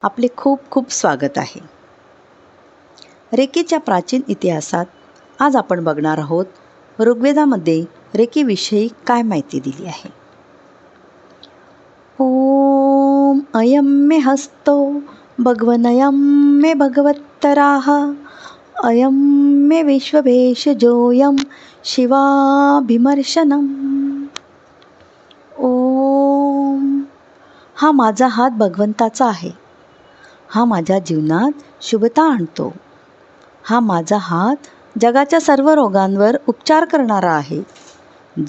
आपले खूप खूप स्वागत आहे. रेकीच्या प्राचीन इतिहासात आज आपण बघणार आहोत ऋग्वेदामध्ये रेकीविषयी काय माहिती दिली आहे. ओम अयं मे हस्तो भगवनयं मे भगवत्तराः अयं मे विश्वभेषजोऽयं शिवाभिमर्शनम्. ओम हा माझा हात भगवंताचा आहे. हा माझ्या जीवनात शुभता आणतो. हा माझा हात जगाच्या सर्व रोगांवर उपचार करणारा आहे,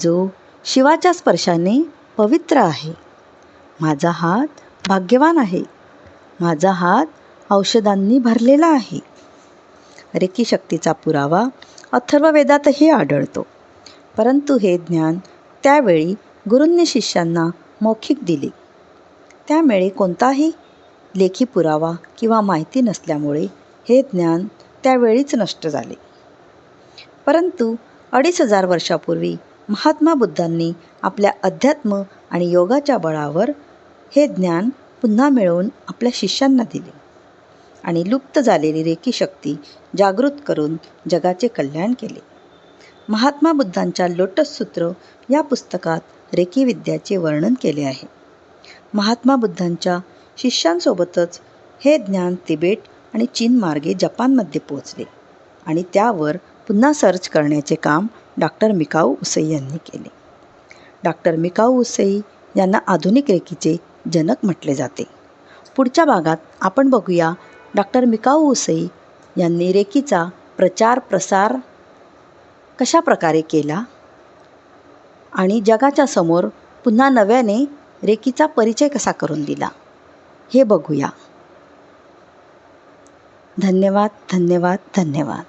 जो शिवाच्या स्पर्शाने पवित्र आहे. माझा हात भाग्यवान आहे. माझा हात औषधांनी भरलेला आहे. रेकी शक्तीचा पुरावा अथर्ववेदातही आढळतो. परंतु हे ज्ञान त्यावेळी गुरूंनी शिष्यांना मौखिक दिले. त्यामुळे कोणताही लेखी पुरावा किंवा माहिती नसल्यामुळे हे ज्ञान त्यावेळीच नष्ट झाले. परंतु 2500 वर्षापूर्वी महात्मा बुद्धांनी आपल्या अध्यात्म आणि योगाच्या बळावर हे ज्ञान पुन्हा मिळवून आपल्या शिष्यांना दिले आणि लुप्त झालेली रेकी शक्ती जागृत करून जगाचे कल्याण केले. महात्मा बुद्धांच्या लोटस सूत्र या पुस्तकात रेकी विद्याचे वर्णन केले आहे. महात्मा बुद्धांच्या शिष्यांसोबतच हे ज्ञान तिबेट आणि चीन मार्गे जपानमध्ये पोहोचले आणि त्यावर पुन्हा सर्च करण्याचे काम डॉक्टर मिकाऊ उसई यांनी केले. डॉक्टर मिकाऊ उसई यांना आधुनिक रेकीचे जनक म्हटले जाते. पुढच्या भागात आपण बघूया डॉक्टर मिकाऊ उसई यांनी रेकीचा प्रचार प्रसार कशा प्रकारे केला आणि जगाच्या समोर पुन्हा नव्याने रेकीचा परिचय कसा करून दिला हे बघूया. धन्यवाद धन्यवाद धन्यवाद.